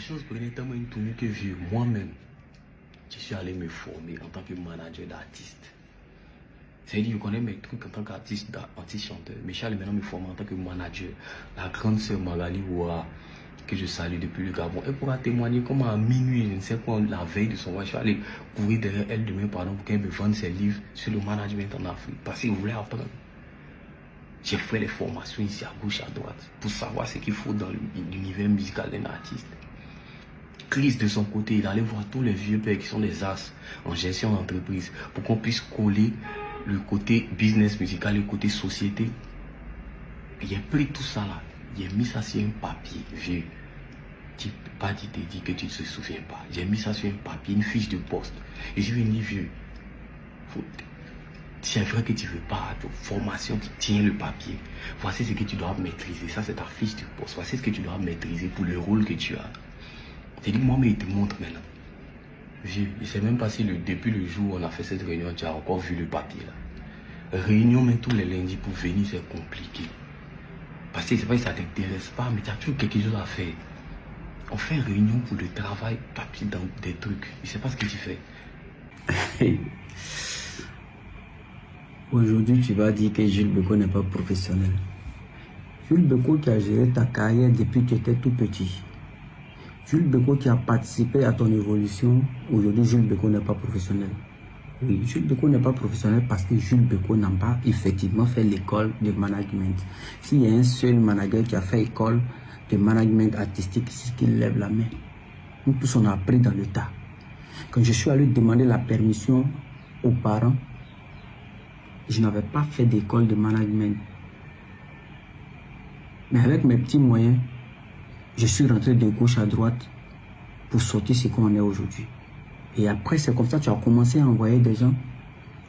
chose prenait tellement une tournure que vieux, moi-même, je suis allé me former en tant que manager d'artiste. C'est-à-dire, je connais mes trucs en tant qu'artiste, chanteur, mais je suis allé maintenant me former en tant que manager. La grande sœur Magali Ouara, que je salue depuis le Gabon, elle pourra témoigner comment à minuit, je ne sais quoi, la veille de son voyage, je suis allé courir derrière elle demain, pardon, pour qu'elle me vende ses livres sur le management en Afrique. Parce qu'il voulait apprendre. J'ai fait les formations ici à gauche, à droite, pour savoir ce qu'il faut dans l'univers musical d'un artiste. Chris, de son côté, il allait voir tous les vieux pères qui sont des as en gestion d'entreprise pour qu'on puisse coller le côté business musical et le côté société. J'ai pris tout ça là, j'ai mis ça sur un papier vieux. Tu peux pas te dire que tu ne te souviens pas. J'ai mis ça sur un papier, une fiche de poste. Et je lui ai dit, vieux, c'est vrai que tu ne veux pas de formation qui tient le papier. Voici ce que tu dois maîtriser. Ça, c'est ta fiche de poste. Voici ce que tu dois maîtriser pour le rôle que tu as. J'ai dit, moi, mais il te montre maintenant. Vieux, je ne sais même pas si depuis le jour où on a fait cette réunion, tu as encore vu le papier là. Réunion, mais tous les lundis pour venir, c'est compliqué. Parce que c'est vrai que ça ne t'intéresse pas, mais tu as toujours quelque chose à faire. On fait une réunion pour le travail, papier, dans des trucs. Je ne sais pas ce que tu fais. Aujourd'hui, tu vas dire que Jules Beko n'est pas professionnel. Jules Beko qui a géré ta carrière depuis que tu étais tout petit. Jules Beko qui a participé à ton évolution. Aujourd'hui, Jules Beko n'est pas professionnel. Oui, Jules Beko n'est pas professionnel parce que Jules Beko n'a pas effectivement fait l'école de management. S'il y a un seul manager qui a fait école de management artistique, c'est qu'il lève la main. Nous tous, on a appris dans le tas. Quand je suis allé demander la permission aux parents, je n'avais pas fait d'école de management. Mais avec mes petits moyens, je suis rentré de gauche à droite pour sortir ce qu'on est aujourd'hui. Et après, c'est comme ça que tu as commencé à envoyer des gens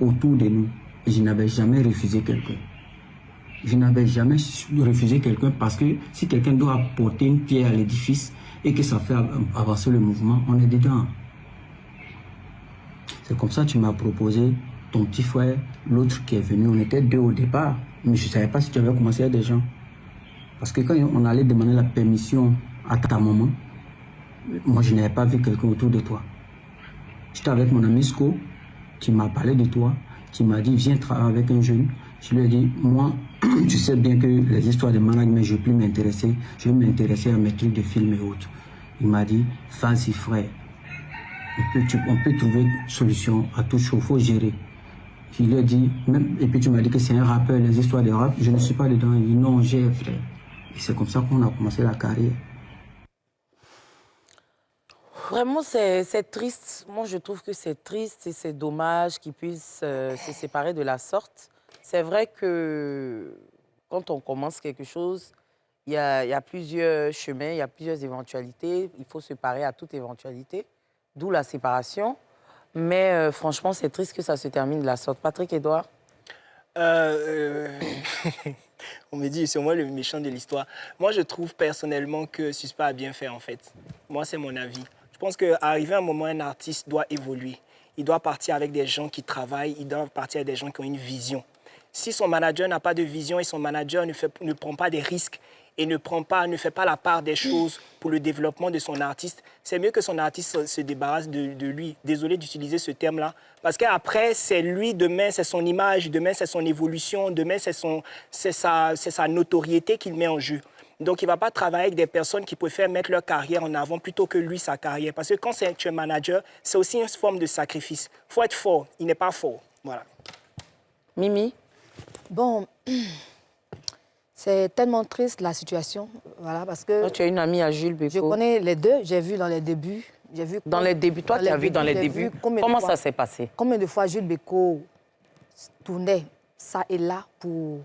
autour de nous. Et je n'avais jamais refusé quelqu'un. Je n'avais jamais refusé quelqu'un parce que si quelqu'un doit apporter une pierre à l'édifice et que ça fait avancer le mouvement, on est dedans. C'est comme ça que tu m'as proposé ton petit frère, l'autre qui est venu. On était deux au départ, mais je ne savais pas si tu avais commencé à des gens. Parce que quand on allait demander la permission à ta maman, moi je n'avais pas vu quelqu'un autour de toi. J'étais avec mon ami Sko, qui m'a parlé de toi, qui m'a dit viens travailler avec un jeune. Je lui ai dit, moi, tu sais bien que les histoires de management, je ne vais plus m'intéresser. Je vais m'intéresser à mes trucs de films et autres. Il m'a dit, vas-y frère, on peut trouver une solution à tout chose, il faut gérer. Je lui ai dit, même, et puis tu m'as dit que c'est un rappeur, les histoires de rap, je ne suis pas dedans. Il dit, non, j'ai frère. Et c'est comme ça qu'on a commencé la carrière. Vraiment, c'est triste. Moi, je trouve que c'est triste et c'est dommage qu'ils puissent se séparer de la sorte. C'est vrai que quand on commence quelque chose, il y a plusieurs chemins, il y a plusieurs éventualités. Il faut se parer à toute éventualité, d'où la séparation. Mais franchement, c'est triste que ça se termine de la sorte. Patrick Edouard? On me dit, c'est moi le méchant de l'histoire. Moi, je trouve personnellement que Suspa a bien fait, en fait. Moi, c'est mon avis. Je pense qu'arriver à un moment, un artiste doit évoluer. Il doit partir avec des gens qui travaillent, il doit partir avec des gens qui ont une vision. Si son manager n'a pas de vision et son manager ne prend pas des risques et ne fait pas la part des choses pour le développement de son artiste, c'est mieux que son artiste se débarrasse de lui. Désolé d'utiliser ce terme-là. Parce qu'après, c'est lui, demain, c'est son image, demain, c'est son évolution, demain, c'est sa notoriété qu'il met en jeu. Donc, il ne va pas travailler avec des personnes qui préfèrent mettre leur carrière en avant plutôt que lui, sa carrière. Parce que quand tu es manager, c'est aussi une forme de sacrifice. Il faut être fort. Il n'est pas fort. Voilà. Mimi? Bon, c'est tellement triste la situation, voilà, parce que... Toi, tu as une amie à Jules Beko. Je connais les deux, j'ai vu dans les débuts. Dans les débuts, toi, tu as vu dans les débuts. Comment ça s'est passé? Combien de fois Jules Beko tournait ça et là pour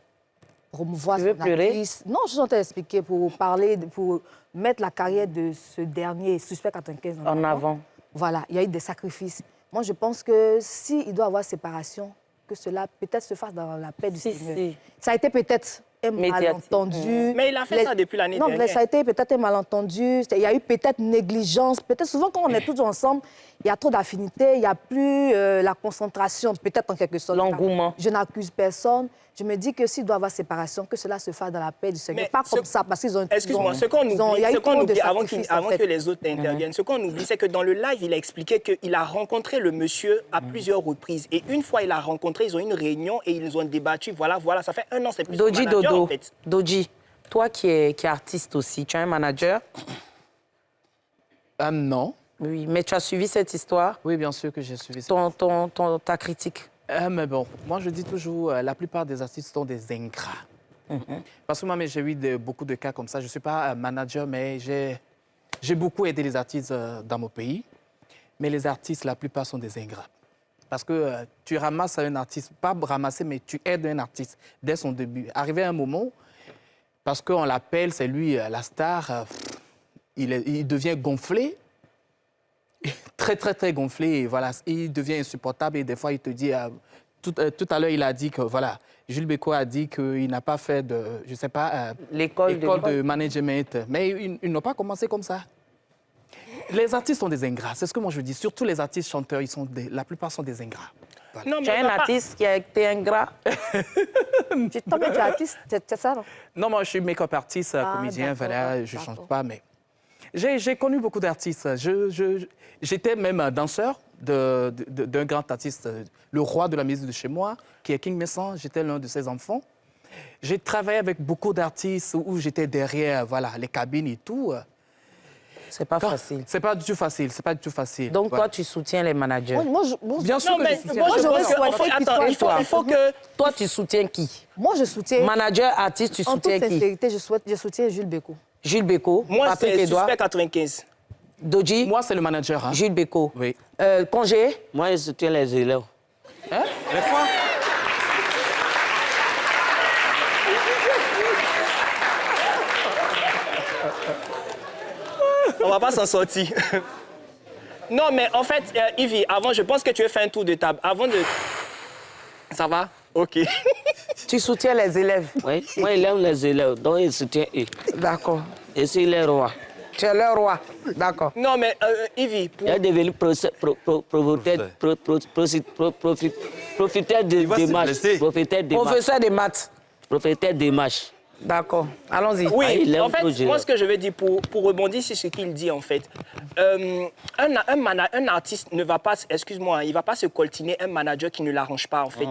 promouvoir son artiste? Non, je suis en train d'expliquer, pour parler, pour mettre la carrière de ce dernier, Suspect 95, en avant. Voilà, il y a eu des sacrifices. Moi, je pense que s'il doit y avoir séparation, que cela peut-être se fasse dans la paix du Seigneur. Si. Ça a été peut-être un malentendu. Mais il a fait ça depuis l'année dernière. Non, mais ça a été peut-être un malentendu. Il y a eu peut-être négligence. Peut-être souvent, quand on est tous ensemble, il y a trop d'affinités, il n'y a plus la concentration, peut-être en quelque sorte. L'engouement. Je n'accuse personne, Je me dis que s'il doit y avoir séparation, que cela se fasse dans la paix du Seigneur. Mais Pas comme ça, parce qu'ils ont... Excuse-moi, ce qu'on oublie, avant que les autres interviennent, ce qu'on oublie, c'est que dans le live, il a expliqué qu'il a rencontré le monsieur à plusieurs reprises. Et une fois il a rencontré, ils ont eu une réunion et ils ont débattu. Voilà, ça fait 1 an, c'est plus Doji manager, Dodo, en fait. Doji, toi qui es artiste aussi, tu as un manager? Non. Oui, mais tu as suivi cette histoire? Oui, bien sûr que j'ai suivi ça. Ta critique? Mais bon, moi je dis toujours, la plupart des artistes sont des ingrats. Parce que moi, j'ai eu beaucoup de cas comme ça. Je ne suis pas manager, mais j'ai beaucoup aidé les artistes dans mon pays. Mais les artistes, la plupart sont des ingrats. Parce que tu ramasses un artiste, pas ramasser, mais tu aides un artiste dès son début. Arrivé à un moment, parce qu'on l'appelle, c'est lui la star, il devient gonflé. Très, très, très gonflé. Et voilà, il devient insupportable et des fois, il te dit... tout à l'heure, il a dit que, voilà, Jules Bécaud a dit qu'il n'a pas fait de, je ne sais pas... l'école de management. Mais ils n'ont pas commencé comme ça. Les artistes sont des ingrats. C'est ce que moi, je dis. Surtout les artistes chanteurs, la plupart sont des ingrats. Voilà. Non, tu as un artiste qui a été ingrat? Tu es artiste, c'est ça, non? Non, moi, je suis make-up artiste, comédien, voilà, je ne chante pas, mais... J'ai connu beaucoup d'artistes. J'étais même danseur d'un grand artiste, le roi de la musique de chez moi, qui est King Messan. J'étais l'un de ses enfants. J'ai travaillé avec beaucoup d'artistes où j'étais derrière, voilà, les cabines et tout. C'est pas facile. C'est pas du tout facile. C'est pas du tout facile. Donc, voilà. toi, tu soutiens les managers? Bien sûr que je soutiens. Il faut que... Toi, tu soutiens qui? Moi, je soutiens... Manager, artiste, tu soutiens qui? En toute sincérité, je soutiens Jules Bécaud. Jules Bécaud. Moi, c'est Suspect 95. Doji? Moi, c'est le manager. Hein? Jules Bécaud. Oui. Congé? Moi, je soutiens les élèves. Hein? Les quoi? On va pas s'en sortir. Non, mais en fait, Yves, avant, je pense que tu as fait un tour de table. Avant de... Ça va? OK. Tu soutiens les élèves? Oui, moi, il aime les élèves, donc il soutient eux. D'accord. Et c'est les rois. Tu es leur roi? D'accord. Non, mais Yves... Il est devenu profiteur de matchs. Professeur des maths? Professeur des matchs. D'accord. Allons-y. Oui, en fait, moi, ce que je veux dire, pour rebondir sur ce qu'il dit, en fait, un artiste ne va pas, excuse-moi, il ne va pas se coltiner un manager qui ne l'arrange pas, en fait.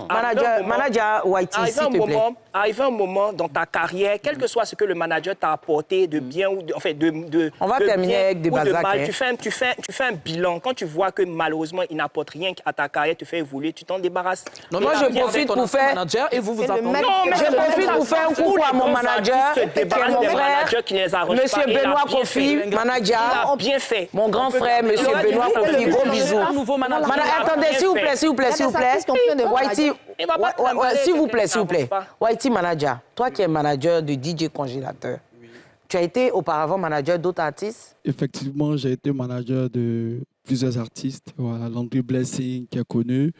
Manager Whitey, s'il te plaît. Arrivé un moment dans ta carrière, quel que soit ce que le manager t'a apporté de bien ou de, en fait, on va terminer avec des basacs. Tu fais un bilan. Quand tu vois que malheureusement, il n'apporte rien à ta carrière, tu fais évoluer, tu t'en débarrasses. Non, moi, je profite pour faire... manager et vous attendez. Non, mais je profite pour faire un coucou à mon manager, qui est mon frère, Monsieur Benoît Kofi, manager. Bien fait. Mon grand frère, Monsieur Benoît Kofi, gros bisous. Attendez, s'il vous plaît. Whitey, s'il vous plaît. Whitey, manager. Toi qui es manager de DJ Congélateur, tu as été auparavant manager d'autres artistes? Effectivement, j'ai été manager de plusieurs artistes. Voilà, Landry Blessing qui est connu,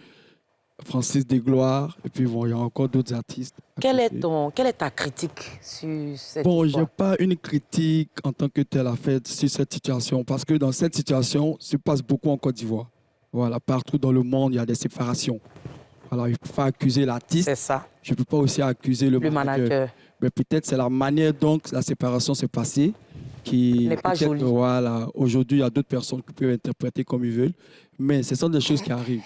Francis Desgloires, et puis bon, il y a encore d'autres artistes. Quelle est ta critique sur cette histoire? je n'ai pas une critique en tant que telle à faire sur cette situation, parce que dans cette situation, se passe beaucoup en Côte d'Ivoire. Voilà, partout dans le monde, il y a des séparations. Alors, il ne faut pas accuser l'artiste. C'est ça. Je ne peux pas aussi accuser le manager. Mais peut-être c'est la manière dont la séparation s'est passée qui n'est pas jolie. Voilà, aujourd'hui, il y a d'autres personnes qui peuvent interpréter comme ils veulent. Mais ce sont des choses qui arrivent.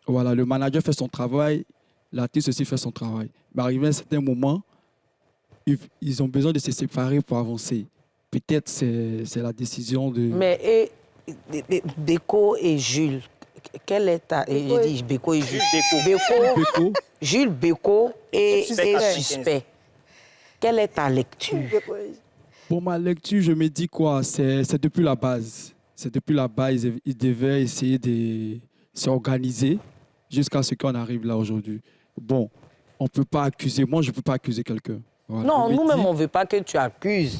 Voilà, le manager fait son travail, l'artiste aussi fait son travail. Mais arrivé à un certain moment, ils ont besoin de se séparer pour avancer. Peut-être c'est la décision de... Mais Bécaud et Jules, quelle est ta... J'ai dit Bécaud et Jules. Bécaud. Jules Bécaud et Suspect. Quelle est ta lecture? Pour ma lecture, je me dis quoi? C'est depuis la base. C'est depuis la base, ils devaient essayer de s'organiser jusqu'à ce qu'on arrive là aujourd'hui. Bon, on ne peut pas accuser. Moi, je ne peux pas accuser quelqu'un. Voilà. Non, nous-mêmes, on ne veut pas que tu accuses.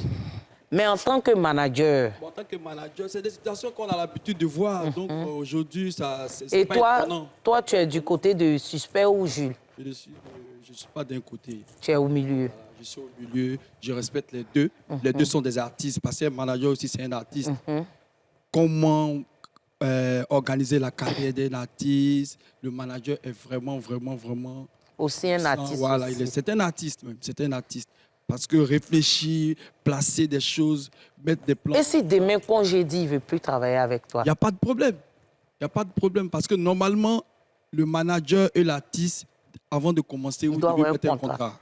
Mais en tant que manager... Bon, en tant que manager, c'est des situations qu'on a l'habitude de voir. Donc aujourd'hui, c'est et pas étonnant. Toi, tu es du côté de Suspect ou Jules? Je ne suis pas d'un côté. Tu es au milieu. Voilà, je suis au milieu. Je respecte les deux. Les deux sont des artistes. Parce qu'un manager aussi, c'est un artiste. Comment organiser la carrière d'un artiste? Le manager est vraiment Aussi un artiste. Voilà, aussi. c'est un artiste même, c'est un artiste. Parce que réfléchir, placer des choses, mettre des plans... Et si demain, congédie, il ne veut plus travailler avec toi? Il n'y a pas de problème. Il n'y a pas de problème parce que normalement, le manager et l'artiste, avant de commencer, vous devez mettre un contrat.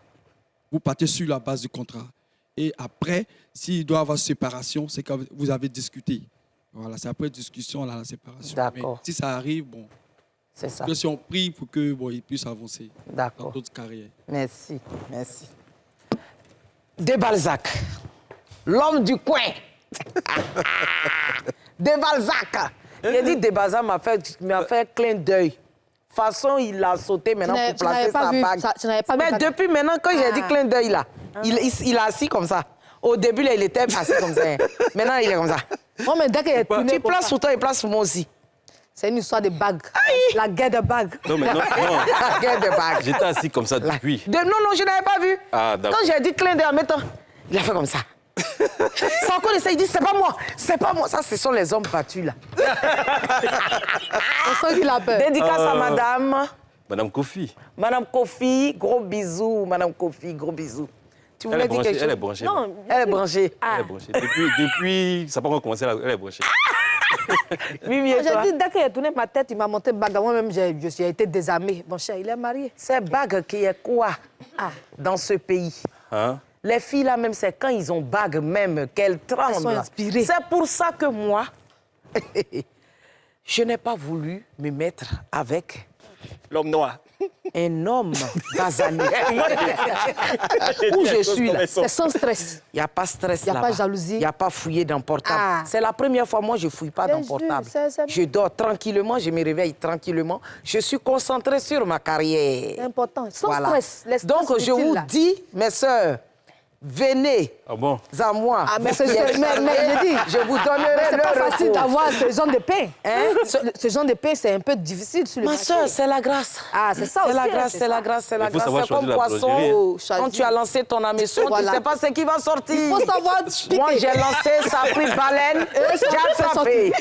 Vous partez sur la base du contrat. Et après, s'il doit y avoir séparation, c'est que vous avez discuté. Voilà, c'est après discussion, là, la séparation. D'accord. Si ça arrive, bon... C'est ça. Que si on prie pour que bon, il puisse avancer dans d'autres carrières. Merci, merci. De Balzac, l'homme du coin. De Balzac. Il a dit De Balzac m'a fait clin d'œil. Façon, il a sauté maintenant pour placer sa bague. Mais depuis maintenant, quand j'ai dit clin d'œil là, il est assis comme ça. Au début, là, il était assis comme ça. Maintenant, il est comme ça. Oh, mais dès qu'il est tourné, tu places pour toi, il place pour moi aussi. C'est une histoire de bague. La guerre de bague. Non, mais non. La guerre de bague. J'étais assis comme ça depuis. Non, je n'avais pas vu. Ah, d'accord. Quand j'ai dit clin d'œil en mettant, il a fait comme ça. Sans encore ça, il dit, c'est pas moi, c'est pas moi. Ça, ce sont les hommes battus, là. On sent qu'il a peur. Dédicace à madame. Madame Kofi. Madame Kofi, gros bisous. Madame Kofi, gros bisous. Tu voulais dire quelque chose? Elle est branchée. Non, elle est branchée. Elle est branchée. Depuis, ça n'a pas encore commencé, elle est branchée. Mimi, et toi? J'ai dit, dès qu'il a tourné ma tête, il m'a monté bague. Moi-même, j'ai été désarmée. Mon cher, il est marié. C'est bague qui est quoi dans ce pays? Hein? Les filles, là, même, c'est quand ils ont bague même qu'elles tremblent. Elles sont inspirées. C'est pour ça que moi, je n'ai pas voulu me mettre avec... L'homme noir. Un homme basané. Où je suis là. C'est sans stress. Il n'y a pas de stress là. Il n'y a là-bas. pas de jalousie. Il n'y a pas fouillé dans le portable. C'est la première fois, moi, je ne fouille pas dans le portable. Je dors tranquillement, je me réveille tranquillement. Je suis concentrée sur ma carrière. C'est important. Sans stress. Donc, je vous dis, mes sœurs, venez à moi. Ah, mais je dis, je vous donnerai c'est pas facile d'avoir ce genre de pain. Hein? Ce genre de pain, c'est un peu difficile sur le Ma marché. sœur, c'est la grâce. Ah, c'est ça aussi. C'est la grâce, c'est la grâce, c'est la grâce. C'est comme la poisson. Quand tu as lancé ton hameçon, tu ne sais pas ce qui va sortir. Il faut savoir piquer. Moi, j'ai lancé, ça a pris baleine, j'ai attrapé.